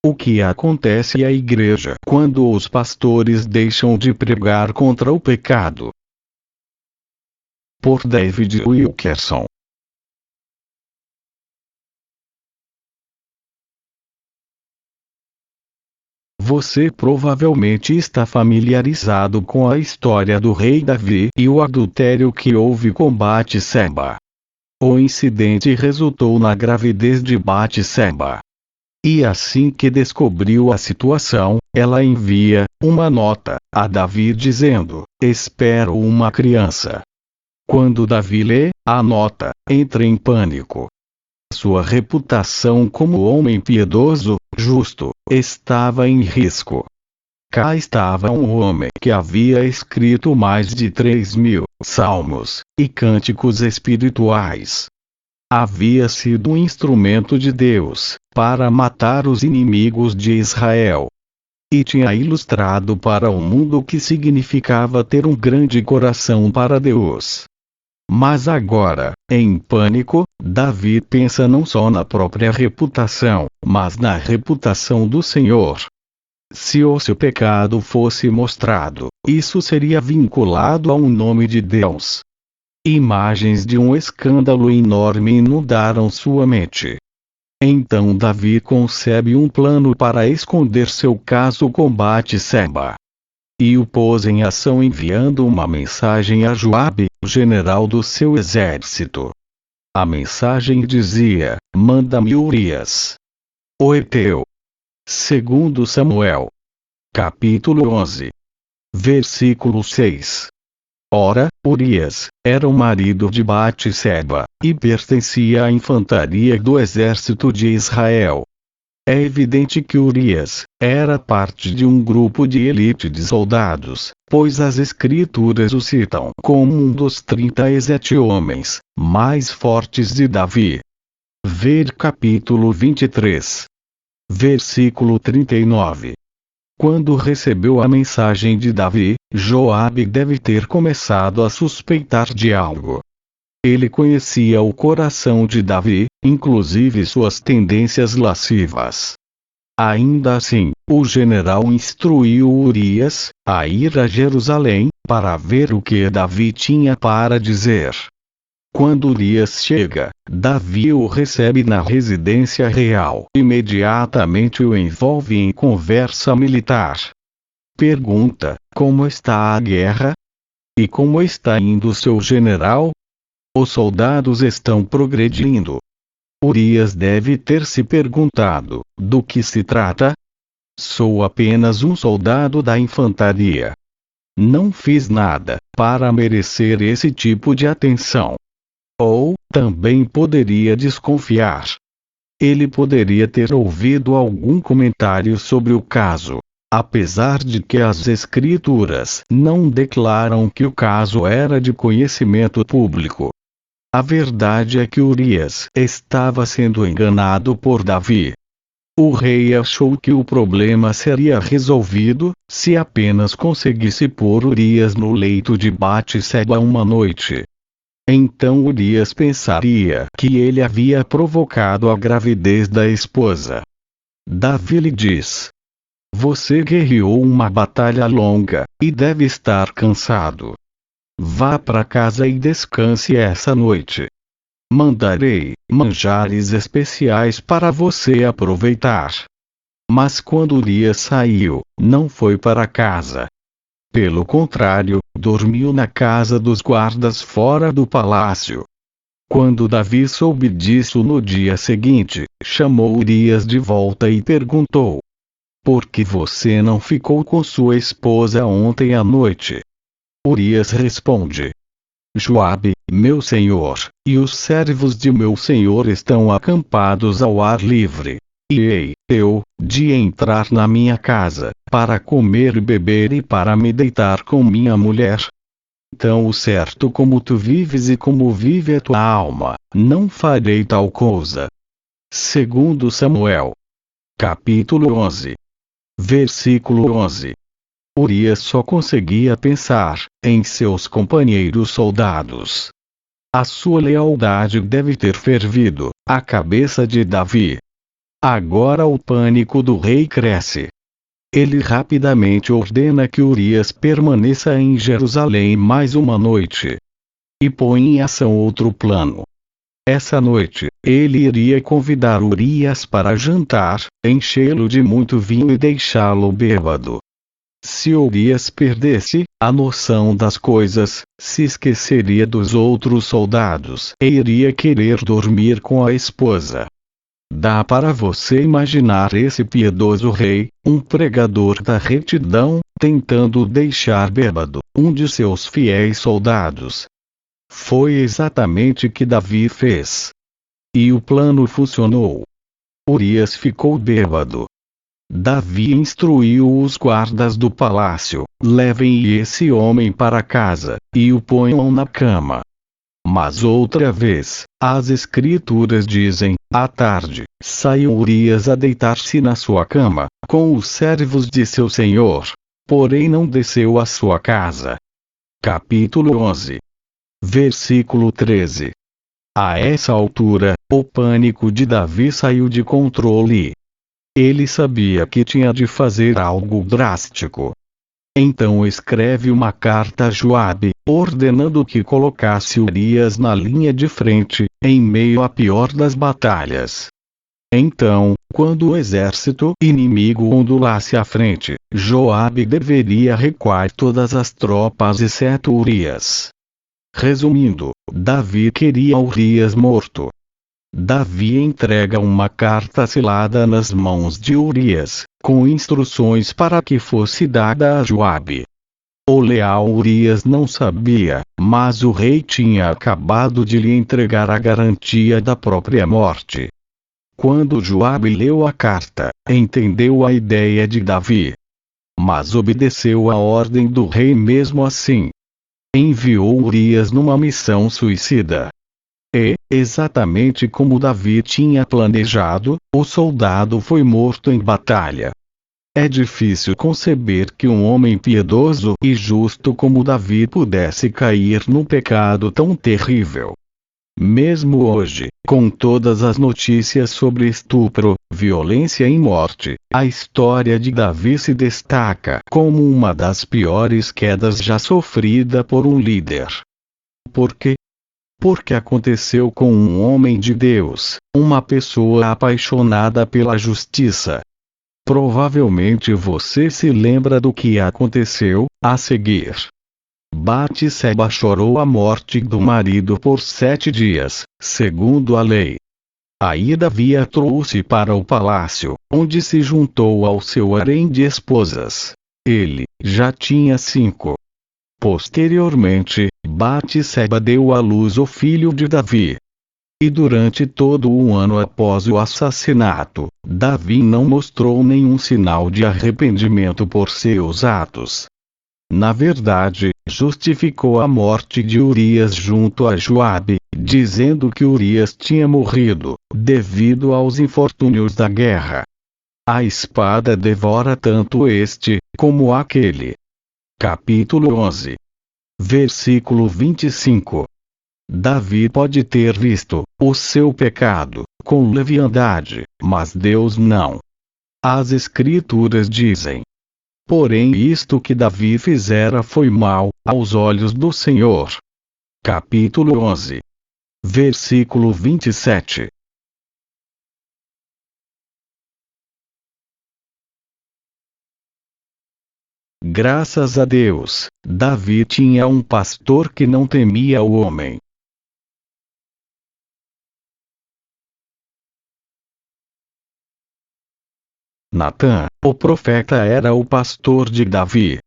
O que acontece à igreja quando os pastores deixam de pregar contra o pecado? Por David Wilkerson. Você provavelmente está familiarizado com a história do rei Davi e o adultério que houve com Batseba. O incidente resultou na gravidez de Batseba. E assim que descobriu a situação, ela envia uma nota a Davi dizendo: "Espero uma criança." Quando Davi lê a nota, entra em pânico. Sua reputação como homem piedoso, justo, estava em risco. Cá estava um homem que havia escrito mais de 3.000 salmos e cânticos espirituais. Havia sido um instrumento de Deus para matar os inimigos de Israel. E tinha ilustrado para o mundo o que significava ter um grande coração para Deus. Mas agora, em pânico, Davi pensa não só na própria reputação, mas na reputação do Senhor. Se o seu pecado fosse mostrado, isso seria vinculado a um nome de Deus. Imagens de um escândalo enorme inundaram sua mente. Então Davi concebe um plano para esconder seu caso com Batseba. E o pôs em ação enviando uma mensagem a Joabe, general do seu exército. A mensagem dizia: "Manda-me Urias, o heteu." 2 Samuel, capítulo 11, versículo 6. Ora, Urias era o marido de Batseba, e pertencia à infantaria do exército de Israel. É evidente que Urias era parte de um grupo de elite de soldados, pois as escrituras o citam como um dos 37 homens mais fortes de Davi. Ver capítulo 23, versículo 39. Quando recebeu a mensagem de Davi, Joabe deve ter começado a suspeitar de algo. Ele conhecia o coração de Davi, inclusive suas tendências lascivas. Ainda assim, o general instruiu Urias a ir a Jerusalém, para ver o que Davi tinha para dizer. Quando Urias chega, Davi o recebe na residência real. Imediatamente o envolve em conversa militar. Pergunta: "Como está a guerra? E como está indo seu general? Os soldados estão progredindo." Urias deve ter se perguntado: do que se trata? Sou apenas um soldado da infantaria. Não fiz nada para merecer esse tipo de atenção. Ou, também poderia desconfiar. Ele poderia ter ouvido algum comentário sobre o caso, apesar de que as escrituras não declaram que o caso era de conhecimento público. A verdade é que Urias estava sendo enganado por Davi. O rei achou que o problema seria resolvido se apenas conseguisse pôr Urias no leito de Batseba uma noite. Então Urias pensaria que ele havia provocado a gravidez da esposa. Davi lhe diz: "Você guerreou uma batalha longa, e deve estar cansado. Vá para casa e descanse essa noite. Mandarei manjares especiais para você aproveitar." Mas quando Urias saiu, não foi para casa. Pelo contrário, dormiu na casa dos guardas fora do palácio. Quando Davi soube disso no dia seguinte, chamou Urias de volta e perguntou: "Por que você não ficou com sua esposa ontem à noite?" Urias responde: "Joabe, meu senhor, e os servos de meu senhor estão acampados ao ar livre. E hei eu de entrar na minha casa, para comer e beber e para me deitar com minha mulher? Então, o certo como tu vives e como vive a tua alma, não farei tal coisa." 2 Samuel, capítulo 11, versículo 11. Urias só conseguia pensar em seus companheiros soldados. A sua lealdade deve ter fervido a cabeça de Davi. Agora o pânico do rei cresce. Ele rapidamente ordena que Urias permaneça em Jerusalém mais uma noite. E põe em ação outro plano. Essa noite, ele iria convidar Urias para jantar, enchê-lo de muito vinho e deixá-lo bêbado. Se Urias perdesse a noção das coisas, se esqueceria dos outros soldados e iria querer dormir com a esposa. Dá para você imaginar esse piedoso rei, um pregador da retidão, tentando deixar bêbado um de seus fiéis soldados. Foi exatamente o que Davi fez. E o plano funcionou. Urias ficou bêbado. Davi instruiu os guardas do palácio: levem esse homem para casa, e o ponham na cama. Mas outra vez, as escrituras dizem: à tarde, saiu Urias a deitar-se na sua cama, com os servos de seu senhor. Porém não desceu à sua casa. Capítulo 11. Versículo 13. A essa altura, o pânico de Davi saiu de controle. Ele sabia que tinha de fazer algo drástico. Então escreve uma carta a Joabe, ordenando que colocasse Urias na linha de frente, em meio à pior das batalhas. Então, quando o exército inimigo ondulasse à frente, Joabe deveria recuar todas as tropas exceto Urias. Resumindo, Davi queria Urias morto. Davi entrega uma carta selada nas mãos de Urias, com instruções para que fosse dada a Joabe. O leal Urias não sabia, mas o rei tinha acabado de lhe entregar a garantia da própria morte. Quando Joabe leu a carta, entendeu a ideia de Davi. Mas obedeceu a ordem do rei mesmo assim. Enviou Urias numa missão suicida. E, exatamente como Davi tinha planejado, o soldado foi morto em batalha. É difícil conceber que um homem piedoso e justo como Davi pudesse cair num pecado tão terrível. Mesmo hoje, com todas as notícias sobre estupro, violência e morte, a história de Davi se destaca como uma das piores quedas já sofrida por um líder. Por quê? Porque aconteceu com um homem de Deus, uma pessoa apaixonada pela justiça. Provavelmente você se lembra do que aconteceu a seguir. Batseba chorou a morte do marido por 7 dias, segundo a lei. Aí Davi a trouxe para o palácio, onde se juntou ao seu harém de esposas. Ele já tinha 5. Posteriormente, Batseba deu à luz o filho de Davi. E durante todo o ano após o assassinato, Davi não mostrou nenhum sinal de arrependimento por seus atos. Na verdade, justificou a morte de Urias junto a Joabe, dizendo que Urias tinha morrido, devido aos infortúnios da guerra. A espada devora tanto este, como aquele. Capítulo 11. Versículo 25. Davi pode ter visto o seu pecado com leviandade, mas Deus não. As escrituras dizem: porém isto que Davi fizera foi mal aos olhos do Senhor. Capítulo 11. Versículo 27. Graças a Deus, Davi tinha um pastor que não temia o homem. Natã, o profeta, era o pastor de Davi.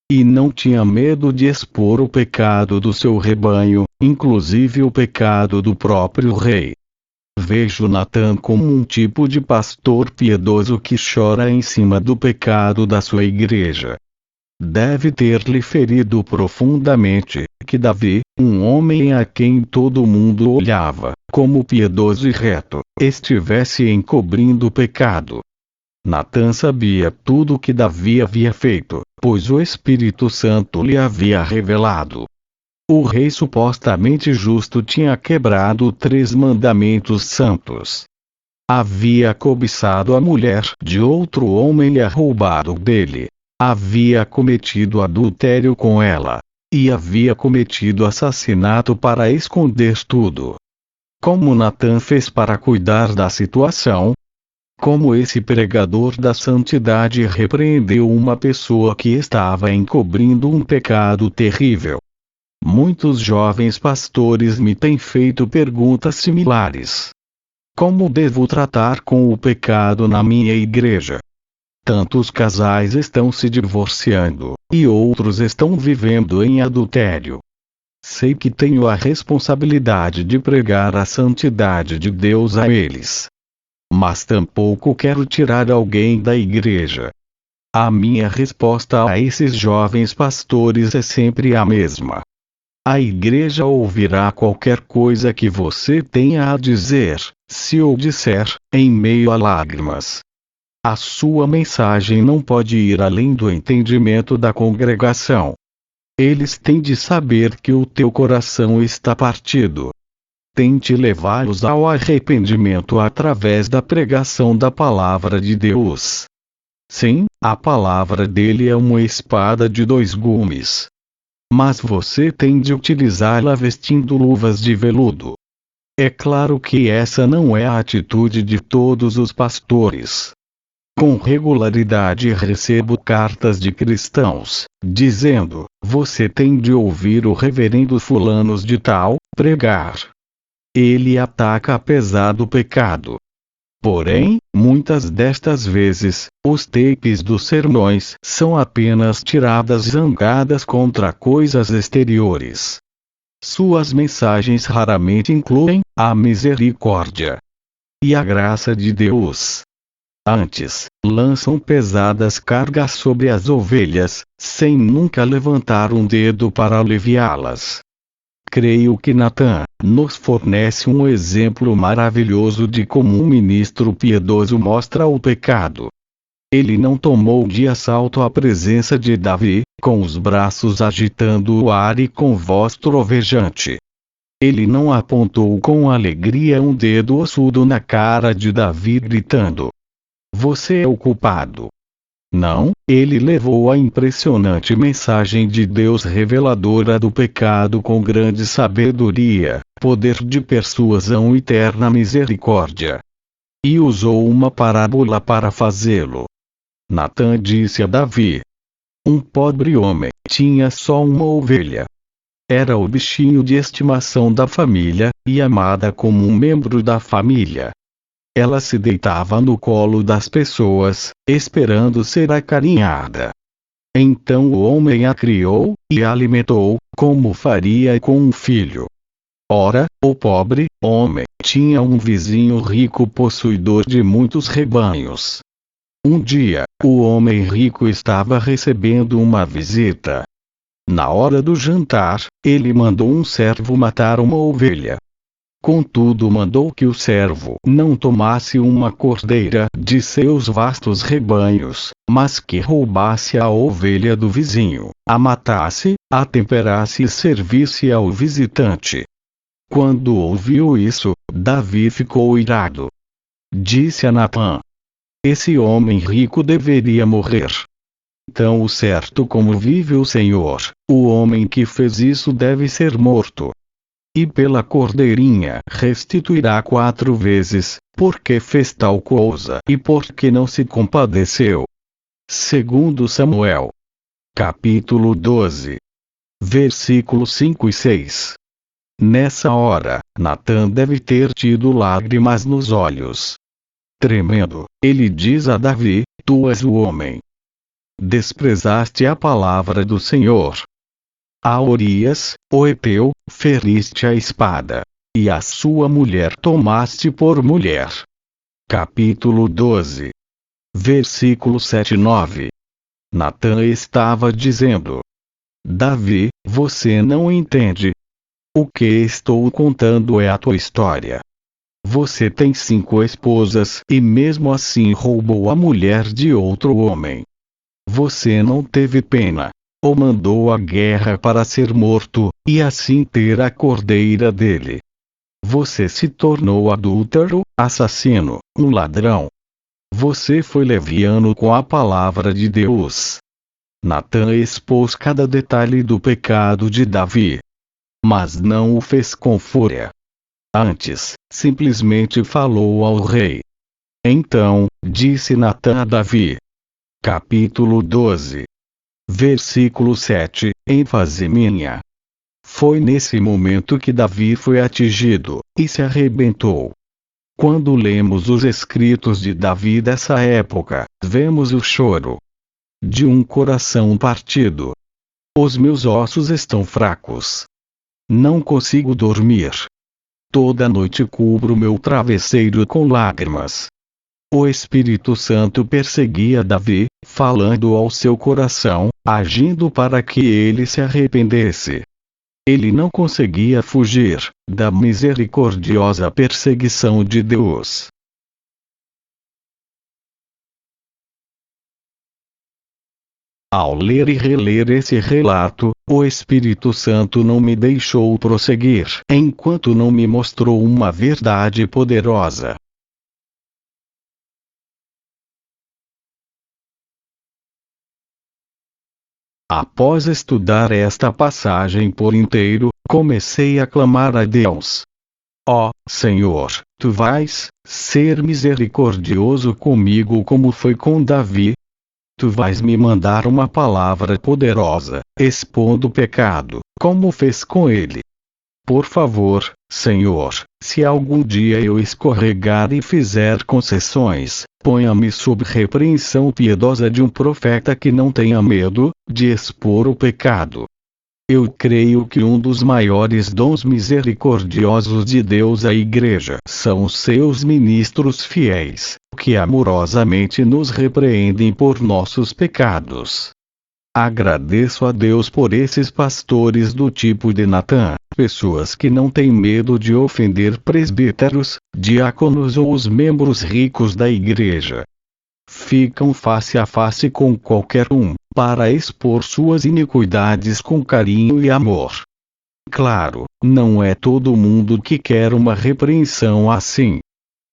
E não tinha medo de expor o pecado do seu rebanho, inclusive o pecado do próprio rei. Vejo Natã como um tipo de pastor piedoso que chora em cima do pecado da sua igreja. Deve ter lhe ferido profundamente que Davi, um homem a quem todo mundo olhava como piedoso e reto, estivesse encobrindo o pecado. Natã sabia tudo o que Davi havia feito, pois o Espírito Santo lhe havia revelado. O rei supostamente justo tinha quebrado 3 mandamentos santos. Havia cobiçado a mulher de outro homem e a roubado dele. Havia cometido adultério com ela. E havia cometido assassinato para esconder tudo. Como Natan fez para cuidar da situação? Como esse pregador da santidade repreendeu uma pessoa que estava encobrindo um pecado terrível? Muitos jovens pastores me têm feito perguntas similares. Como devo tratar com o pecado na minha igreja? Tantos casais estão se divorciando, e outros estão vivendo em adultério. Sei que tenho a responsabilidade de pregar a santidade de Deus a eles. Mas tampouco quero tirar alguém da igreja. A minha resposta a esses jovens pastores é sempre a mesma. A igreja ouvirá qualquer coisa que você tenha a dizer, se o disser, em meio a lágrimas. A sua mensagem não pode ir além do entendimento da congregação. Eles têm de saber que o teu coração está partido. Tente levá-los ao arrependimento através da pregação da palavra de Deus. Sim, a palavra dele é uma espada de 2 gumes. Mas você tem de utilizá-la vestindo luvas de veludo. É claro que essa não é a atitude de todos os pastores. Com regularidade recebo cartas de cristãos, dizendo: você tem de ouvir o reverendo fulanos de tal pregar. Ele ataca apesar do pecado. Porém, muitas destas vezes, os tapes dos sermões são apenas tiradas zangadas contra coisas exteriores. Suas mensagens raramente incluem a misericórdia e a graça de Deus. Antes, lançam pesadas cargas sobre as ovelhas, sem nunca levantar um dedo para aliviá-las. Creio que Natan nos fornece um exemplo maravilhoso de como um ministro piedoso mostra o pecado. Ele não tomou de assalto a presença de Davi, com os braços agitando o ar e com voz trovejante. Ele não apontou com alegria um dedo ossudo na cara de Davi gritando: você é o culpado. Não, ele levou a impressionante mensagem de Deus reveladora do pecado com grande sabedoria, poder de persuasão e terna misericórdia. E usou uma parábola para fazê-lo. Natan disse a Davi: um pobre homem tinha só uma ovelha. Era o bichinho de estimação da família, e amada como um membro da família. Ela se deitava no colo das pessoas, esperando ser acarinhada. Então o homem a criou, e a alimentou, como faria com um filho. Ora, o pobre homem tinha um vizinho rico possuidor de muitos rebanhos. Um dia, o homem rico estava recebendo uma visita. Na hora do jantar, ele mandou um servo matar uma ovelha. Contudo, mandou que o servo não tomasse uma cordeira de seus vastos rebanhos, mas que roubasse a ovelha do vizinho, a matasse, a temperasse e servisse ao visitante. Quando ouviu isso, Davi ficou irado. Disse a Natan: esse homem rico deveria morrer. Tão certo como vive o Senhor, o homem que fez isso deve ser morto. E pela cordeirinha restituirá 4 vezes, porque fez tal coisa e porque não se compadeceu. Segundo Samuel, capítulo 12, versículos 5 e 6. Nessa hora, Natan deve ter tido lágrimas nos olhos. Tremendo, ele diz a Davi: tu és o homem. Desprezaste a palavra do Senhor. A Urias, o heteu, feriste a espada, e a sua mulher tomaste por mulher. Capítulo 12, versículo 7 e 9. Natan estava dizendo: Davi, você não entende. O que estou contando é a tua história. Você tem 5 esposas e mesmo assim roubou a mulher de outro homem. Você não teve pena. Ou mandou à guerra para ser morto, e assim ter a cordeira dele. Você se tornou adúltero, assassino, um ladrão. Você foi leviano com a palavra de Deus. Natã expôs cada detalhe do pecado de Davi. Mas não o fez com fúria. Antes, simplesmente falou ao rei. Então, disse Natã a Davi. Capítulo 12. Versículo 7, ênfase minha. Foi nesse momento que Davi foi atingido, e se arrebentou. Quando lemos os escritos de Davi dessa época, vemos o choro de um coração partido. Os meus ossos estão fracos. Não consigo dormir. Toda noite cubro meu travesseiro com lágrimas. O Espírito Santo perseguia Davi, falando ao seu coração, agindo para que ele se arrependesse. Ele não conseguia fugir da misericordiosa perseguição de Deus. Ao ler e reler esse relato, o Espírito Santo não me deixou prosseguir enquanto não me mostrou uma verdade poderosa. Após estudar esta passagem por inteiro, comecei a clamar a Deus. Ó Senhor, Tu vais ser misericordioso comigo como foi com Davi. Tu vais me mandar uma palavra poderosa, expondo o pecado, como fez com ele. Por favor, Senhor, se algum dia eu escorregar e fizer concessões, ponha-me sob repreensão piedosa de um profeta que não tenha medo de expor o pecado. Eu creio que um dos maiores dons misericordiosos de Deus à Igreja são os seus ministros fiéis, que amorosamente nos repreendem por nossos pecados. Agradeço a Deus por esses pastores do tipo de Natã, pessoas que não têm medo de ofender presbíteros, diáconos ou os membros ricos da igreja. Ficam face a face com qualquer um, para expor suas iniquidades com carinho e amor. Claro, não é todo mundo que quer uma repreensão assim.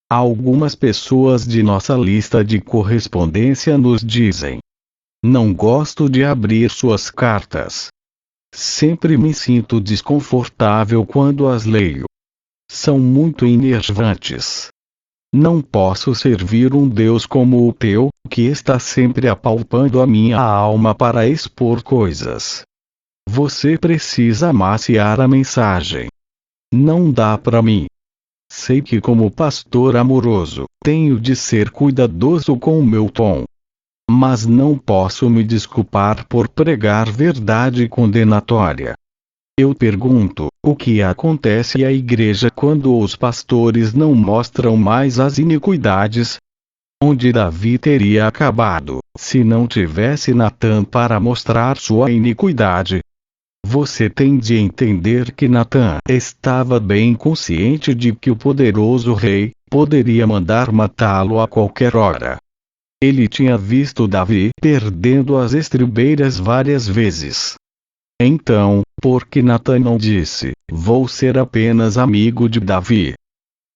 Algumas pessoas de nossa lista de correspondência nos dizem: não gosto de abrir suas cartas. Sempre me sinto desconfortável quando as leio. São muito enervantes. Não posso servir um Deus como o teu, que está sempre apalpando a minha alma para expor coisas. Você precisa amaciar a mensagem. Não dá para mim. Sei que como pastor amoroso, tenho de ser cuidadoso com o meu tom. Mas não posso me desculpar por pregar verdade condenatória. Eu pergunto, o que acontece à igreja quando os pastores não mostram mais as iniquidades? Onde Davi teria acabado, se não tivesse Natã para mostrar sua iniquidade? Você tem de entender que Natã estava bem consciente de que o poderoso rei poderia mandar matá-lo a qualquer hora. Ele tinha visto Davi perdendo as estribeiras várias vezes. Então, por que Natã não disse: vou ser apenas amigo de Davi?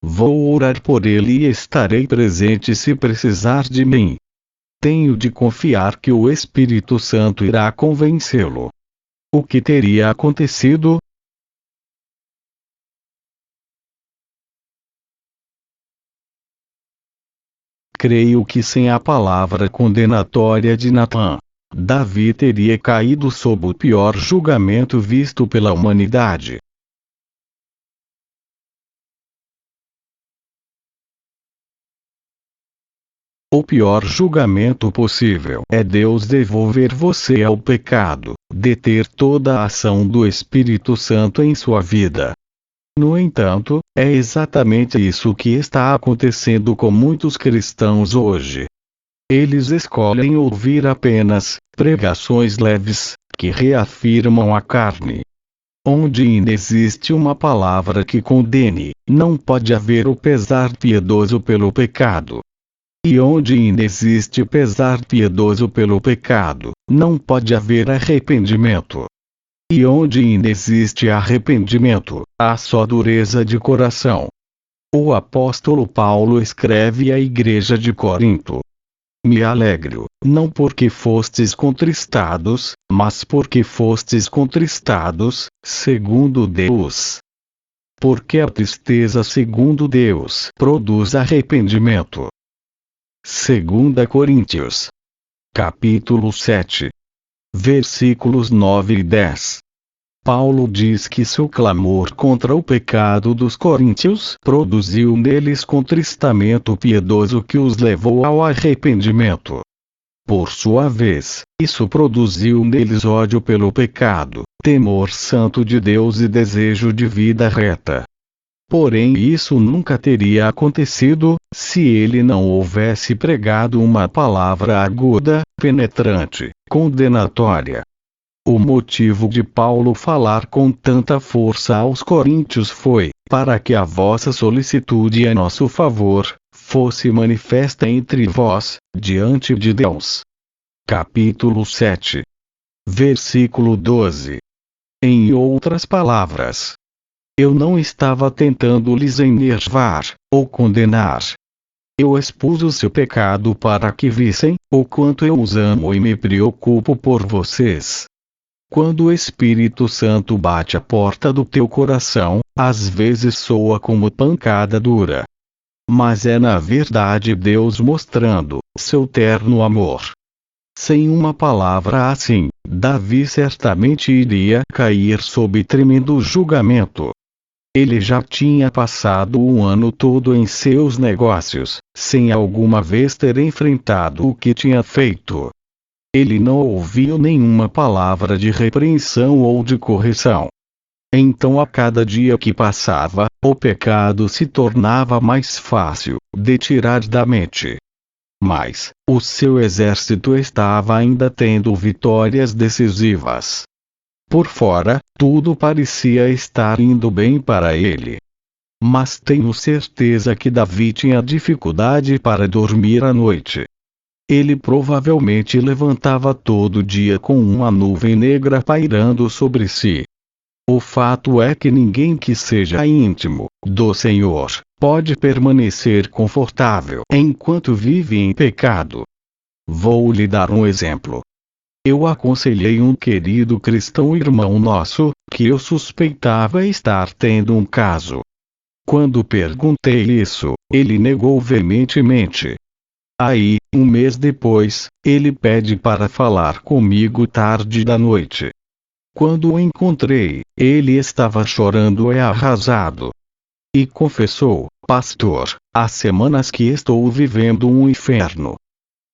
Vou orar por ele e estarei presente se precisar de mim. Tenho de confiar que o Espírito Santo irá convencê-lo. O que teria acontecido? Creio que sem a palavra condenatória de Natã, Davi teria caído sob o pior julgamento visto pela humanidade. O pior julgamento possível é Deus devolver você ao pecado, deter toda a ação do Espírito Santo em sua vida. No entanto, é exatamente isso que está acontecendo com muitos cristãos hoje. Eles escolhem ouvir apenas pregações leves, que reafirmam a carne. Onde inexiste uma palavra que condene, não pode haver o pesar piedoso pelo pecado. E onde inexiste pesar piedoso pelo pecado, não pode haver arrependimento. e onde inexiste arrependimento, há só dureza de coração. O apóstolo Paulo escreve à igreja de Corinto: me alegro, não porque fostes contristados, mas porque fostes contristados, segundo Deus. Porque a tristeza segundo Deus produz arrependimento. 2 Coríntios, capítulo 7, versículos 9 e 10. Paulo diz que seu clamor contra o pecado dos coríntios produziu neles contristamento piedoso que os levou ao arrependimento. Por sua vez, isso produziu neles ódio pelo pecado, temor santo de Deus e desejo de vida reta. Porém, isso nunca teria acontecido, se ele não houvesse pregado uma palavra aguda, penetrante, condenatória. O motivo de Paulo falar com tanta força aos coríntios foi, para que a vossa solicitude em nosso favor, fosse manifesta entre vós, diante de Deus. Capítulo 7. Versículo 12. Em outras palavras, eu não estava tentando lhes enervar, ou condenar. Eu expus o seu pecado para que vissem, o quanto eu os amo e me preocupo por vocês. Quando o Espírito Santo bate à porta do teu coração, às vezes soa como pancada dura. Mas é na verdade Deus mostrando seu terno amor. Sem uma palavra assim, Davi certamente iria cair sob tremendo julgamento. Ele já tinha passado o ano todo em seus negócios, sem alguma vez ter enfrentado o que tinha feito. Ele não ouviu nenhuma palavra de repreensão ou de correção. Então a cada dia que passava, o pecado se tornava mais fácil de tirar da mente. Mas, o seu exército estava ainda tendo vitórias decisivas. Por fora, tudo parecia estar indo bem para ele. Mas tenho certeza que Davi tinha dificuldade para dormir à noite. Ele provavelmente levantava todo dia com uma nuvem negra pairando sobre si. O fato é que ninguém que seja íntimo do Senhor pode permanecer confortável enquanto vive em pecado. Vou lhe dar um exemplo. Eu aconselhei um querido cristão irmão nosso, que eu suspeitava estar tendo um caso. Quando perguntei isso, ele negou veementemente. Aí, um mês depois, ele pede para falar comigo tarde da noite. Quando o encontrei, ele estava chorando e arrasado. E confessou: pastor, há semanas que estou vivendo um inferno.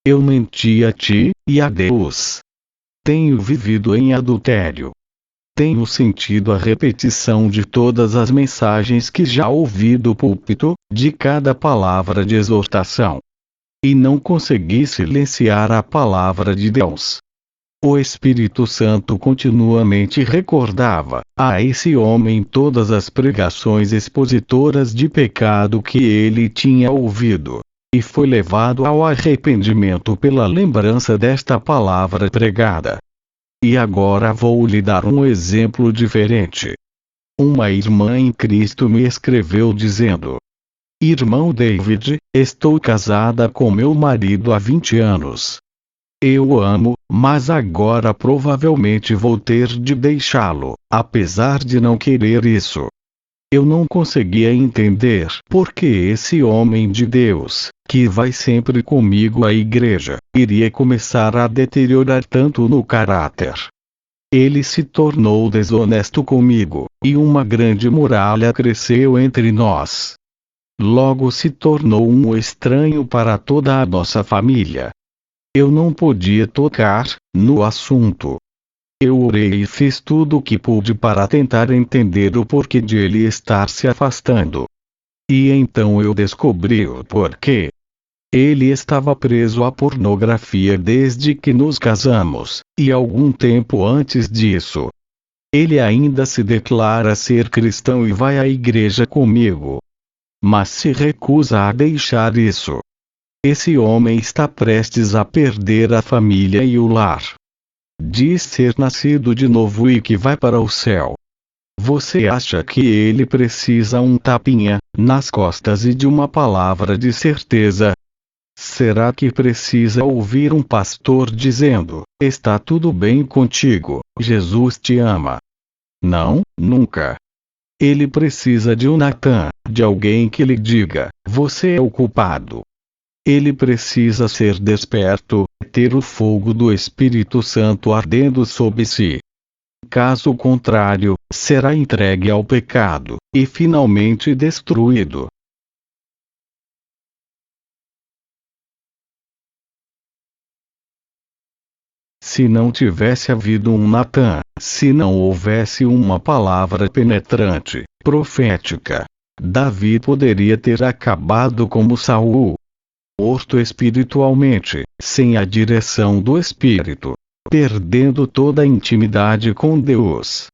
Eu menti a ti, e a Deus. Tenho vivido em adultério. Tenho sentido a repetição de todas as mensagens que já ouvi do púlpito, de cada palavra de exortação. E não consegui silenciar a palavra de Deus. O Espírito Santo continuamente recordava a esse homem todas as pregações expositoras de pecado que ele tinha ouvido, e foi levado ao arrependimento pela lembrança desta palavra pregada. E agora vou lhe dar um exemplo diferente. Uma irmã em Cristo me escreveu dizendo: Irmão David, estou casada com meu marido há 20 anos. Eu o amo, mas agora provavelmente vou ter de deixá-lo, apesar de não querer isso. Eu não conseguia entender por que esse homem de Deus, que vai sempre comigo à igreja, iria começar a deteriorar tanto no caráter. Ele se tornou desonesto comigo, e uma grande muralha cresceu entre nós. Logo se tornou um estranho para toda a nossa família. Eu não podia tocar no assunto. Eu orei e fiz tudo o que pude para tentar entender o porquê de ele estar se afastando. E então eu descobri o porquê. Ele estava preso à pornografia desde que nos casamos, e algum tempo antes disso. Ele ainda se declara ser cristão e vai à igreja comigo. Mas se recusa a deixar isso. Esse homem está prestes a perder a família e o lar. Diz ser nascido de novo e que vai para o céu. Você acha que ele precisa um tapinha nas costas e de uma palavra de certeza? Será que precisa ouvir um pastor dizendo: está tudo bem contigo, Jesus te ama? Não, nunca. Ele precisa de um Natan, de alguém que lhe diga: você é o culpado. Ele precisa ser desperto, ter o fogo do Espírito Santo ardendo sob si. Caso contrário, será entregue ao pecado, e finalmente destruído. Se não tivesse havido um Natan, se não houvesse uma palavra penetrante, profética, Davi poderia ter acabado como Saul. Morto espiritualmente, sem a direção do Espírito, perdendo toda a intimidade com Deus.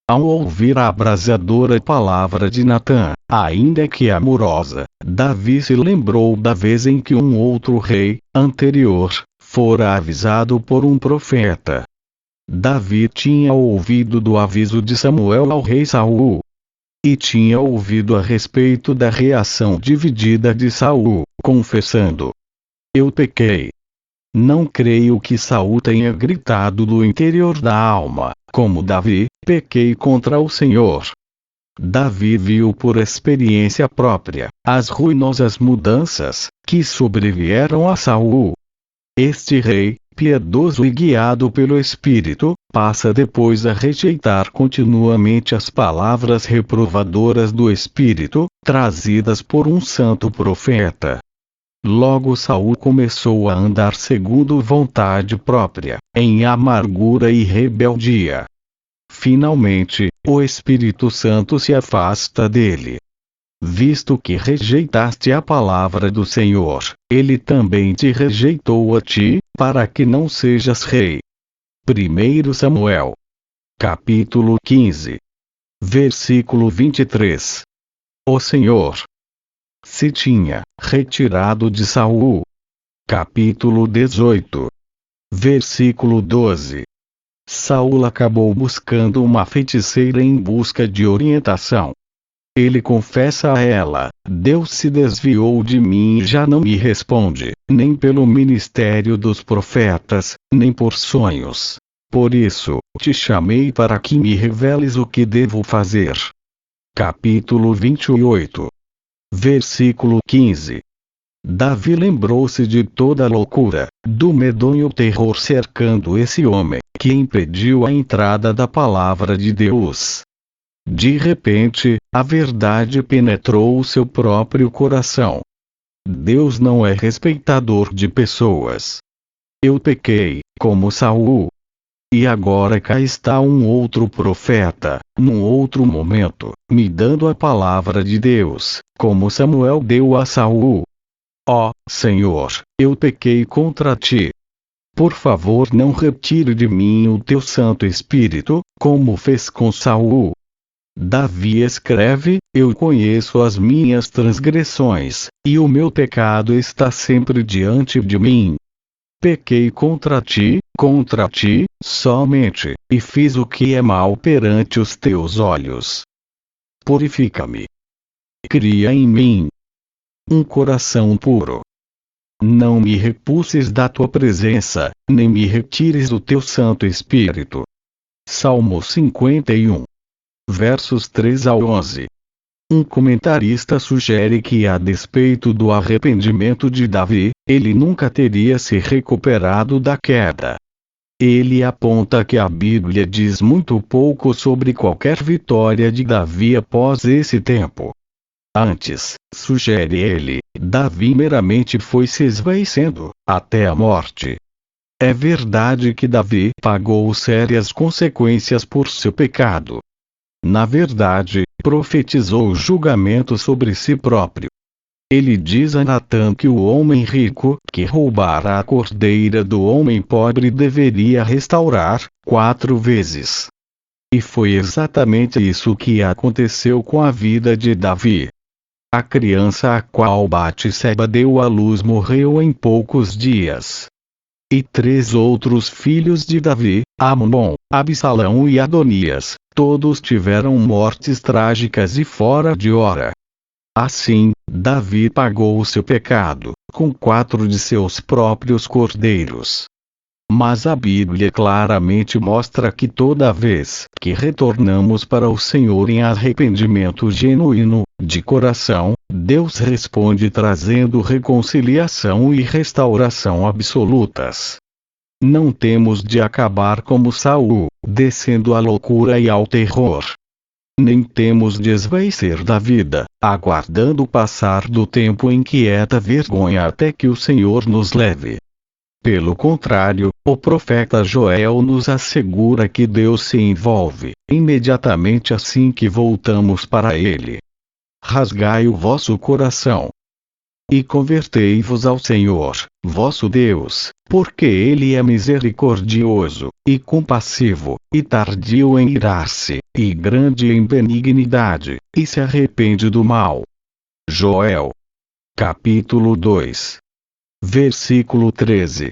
Ao ouvir a abrasadora palavra de Natan, ainda que amorosa, Davi se lembrou da vez em que um outro rei, anterior, fora avisado por um profeta. Davi tinha ouvido do aviso de Samuel ao rei Saul. E tinha ouvido a respeito da reação dividida de Saul, confessando: eu pequei. Não creio que Saul tenha gritado do interior da alma, como Davi: pequei contra o Senhor. Davi viu por experiência própria as ruinosas mudanças que sobrevieram a Saul. Este rei, piedoso e guiado pelo Espírito, passa depois a rejeitar continuamente as palavras reprovadoras do Espírito, trazidas por um santo profeta. Logo Saul começou a andar segundo vontade própria, em amargura e rebeldia. Finalmente, o Espírito Santo se afasta dele. Visto que rejeitaste a palavra do Senhor, ele também te rejeitou a ti, para que não sejas rei. 1 Samuel, capítulo 15, versículo 23. O Senhor se tinha retirado de Saul. Capítulo 18, versículo 12. Saul acabou buscando uma feiticeira em busca de orientação. Ele confessa a ela: Deus se desviou de mim e já não me responde, nem pelo ministério dos profetas, nem por sonhos. Por isso, te chamei para que me reveles o que devo fazer. Capítulo 28, versículo 15. Davi lembrou-se de toda a loucura, do medonho terror cercando esse homem, que impediu a entrada da palavra de Deus. De repente, a verdade penetrou o seu próprio coração. Deus não é respeitador de pessoas. Eu pequei, como Saul. E agora cá está um outro profeta, num outro momento, me dando a palavra de Deus, como Samuel deu a Saul. Ó Senhor, eu pequei contra ti. Por favor, não retire de mim o teu Santo Espírito, como fez com Saul. Davi escreve: eu conheço as minhas transgressões, e o meu pecado está sempre diante de mim. Pequei contra ti somente, e fiz o que é mal perante os teus olhos. Purifica-me. Cria em mim um coração puro. Não me repulses da tua presença, nem me retires do teu Santo Espírito. Salmo 51, versos 3 a 11. Um comentarista sugere que, a despeito do arrependimento de Davi, ele nunca teria se recuperado da queda. Ele aponta que a Bíblia diz muito pouco sobre qualquer vitória de Davi após esse tempo. Antes, sugere ele, Davi meramente foi se esvaecendo, até a morte. É verdade que Davi pagou sérias consequências por seu pecado. Na verdade, profetizou julgamento sobre si próprio. Ele diz a Natan que o homem rico que roubara a cordeira do homem pobre deveria restaurar 4 vezes. E foi exatamente isso que aconteceu com a vida de Davi. A criança a qual Batseba deu à luz morreu em poucos dias. E 3 outros filhos de Davi, Amnon, Absalão e Adonias, todos tiveram mortes trágicas e fora de hora. Assim, Davi pagou o seu pecado, com 4 de seus próprios cordeiros. Mas a Bíblia claramente mostra que toda vez que retornamos para o Senhor em arrependimento genuíno, de coração, Deus responde trazendo reconciliação e restauração absolutas. Não temos de acabar como Saul, descendo à loucura e ao terror. Nem temos de esvaecer da vida, aguardando o passar do tempo em quieta vergonha até que o Senhor nos leve. Pelo contrário, o profeta Joel nos assegura que Deus se envolve, imediatamente assim que voltamos para Ele. Rasgai o vosso coração. E convertei-vos ao Senhor, vosso Deus, porque Ele é misericordioso, e compassivo, e tardio em irar-se, e grande em benignidade, e se arrepende do mal. Joel. Capítulo 2. Versículo 13.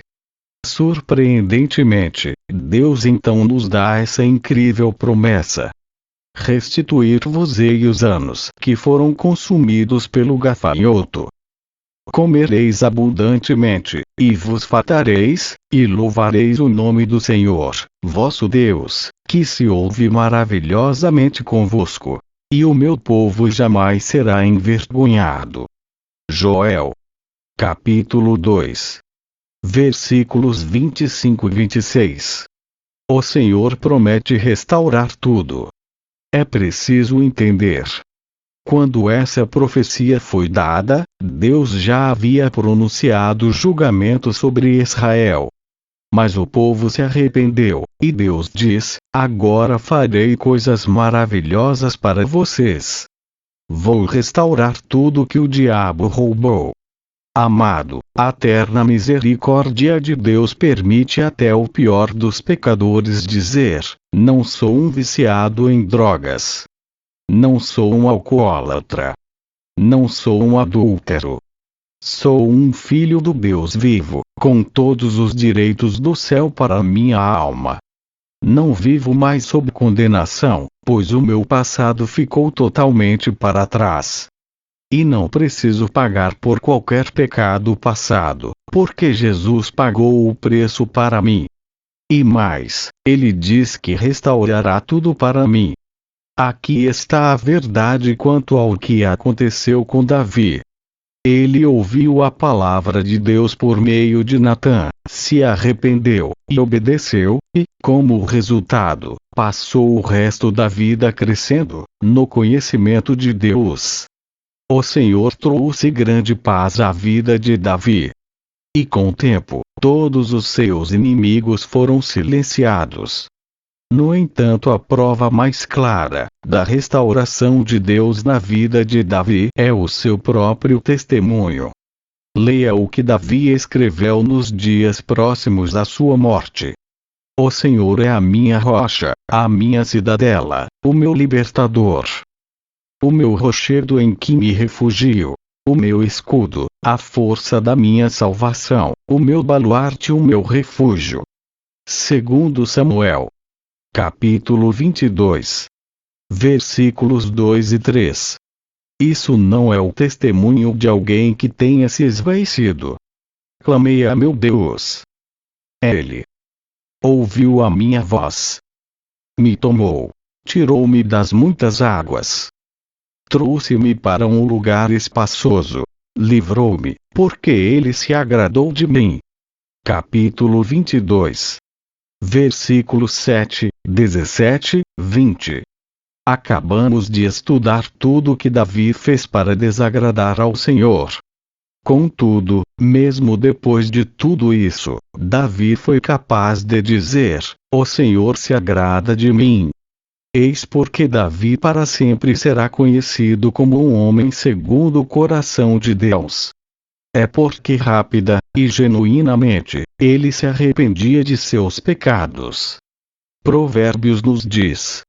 Surpreendentemente, Deus então nos dá essa incrível promessa: restituir-vos-ei os anos que foram consumidos pelo gafanhoto. Comereis abundantemente, e vos fartareis, e louvareis o nome do Senhor, vosso Deus, que se ouve maravilhosamente convosco, e o meu povo jamais será envergonhado. Joel. Capítulo 2. Versículos 25 e 26. O Senhor promete restaurar tudo. É preciso entender. Quando essa profecia foi dada, Deus já havia pronunciado julgamento sobre Israel. Mas o povo se arrependeu, e Deus diz: agora farei coisas maravilhosas para vocês. Vou restaurar tudo que o diabo roubou. Amado, a eterna misericórdia de Deus permite até o pior dos pecadores dizer: não sou um viciado em drogas. Não sou um alcoólatra. Não sou um adúltero. Sou um filho do Deus vivo, com todos os direitos do céu para a minha alma. Não vivo mais sob condenação, pois o meu passado ficou totalmente para trás. E não preciso pagar por qualquer pecado passado, porque Jesus pagou o preço para mim. E mais, Ele diz que restaurará tudo para mim. Aqui está a verdade quanto ao que aconteceu com Davi. Ele ouviu a palavra de Deus por meio de Natã, se arrependeu, e obedeceu, e, como resultado, passou o resto da vida crescendo no conhecimento de Deus. O Senhor trouxe grande paz à vida de Davi. E com o tempo, todos os seus inimigos foram silenciados. No entanto, a prova mais clara da restauração de Deus na vida de Davi é o seu próprio testemunho. Leia o que Davi escreveu nos dias próximos à sua morte. O Senhor é a minha rocha, a minha cidadela, o meu libertador. O meu rochedo em que me refugio, o meu escudo, a força da minha salvação, o meu baluarte, o meu refúgio. Segundo Samuel. Capítulo 22. Versículos 2 e 3. Isso não é o testemunho de alguém que tenha se esvaecido. Clamei a meu Deus. Ele ouviu a minha voz. Me tomou. Tirou-me das muitas águas. Trouxe-me para um lugar espaçoso. Livrou-me, porque ele se agradou de mim. Capítulo 22. Versículos 7, 17, 20. Acabamos de estudar tudo o que Davi fez para desagradar ao Senhor. Contudo, mesmo depois de tudo isso, Davi foi capaz de dizer: o Senhor se agrada de mim. Eis porque Davi para sempre será conhecido como um homem segundo o coração de Deus. É porque rápida e genuinamente ele se arrependia de seus pecados. Provérbios nos diz: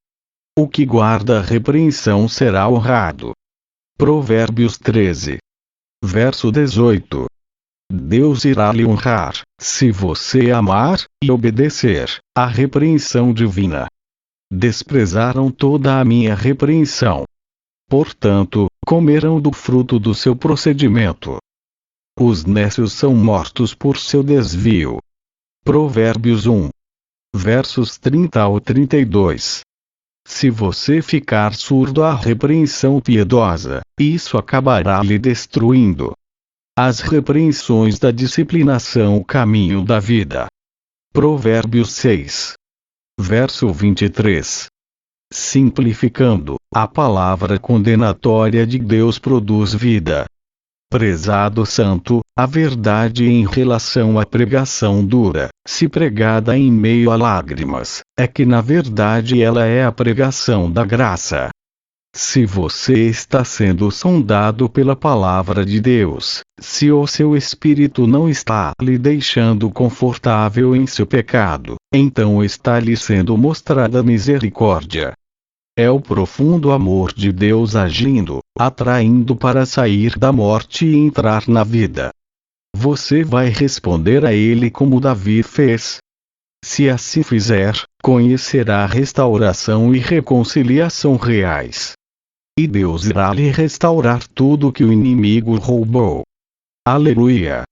o que guarda a repreensão será honrado. Provérbios 13. Verso 18. Deus irá lhe honrar, se você amar e obedecer à repreensão divina. Desprezaram toda a minha repreensão. Portanto, comerão do fruto do seu procedimento. Os nécios são mortos por seu desvio. Provérbios 1. Versos 30 ao 32. Se você ficar surdo à repreensão piedosa, isso acabará lhe destruindo. As repreensões da disciplina são o caminho da vida. Provérbios 6. Verso 23. Simplificando, a palavra condenatória de Deus produz vida. Prezado santo, a verdade em relação à pregação dura, se pregada em meio a lágrimas, é que na verdade ela é a pregação da graça. Se você está sendo sondado pela palavra de Deus, se o seu espírito não está lhe deixando confortável em seu pecado, então está lhe sendo mostrada misericórdia. É o profundo amor de Deus agindo, atraindo para sair da morte e entrar na vida. Você vai responder a Ele como Davi fez. Se assim fizer, conhecerá restauração e reconciliação reais. E Deus irá lhe restaurar tudo que o inimigo roubou. Aleluia!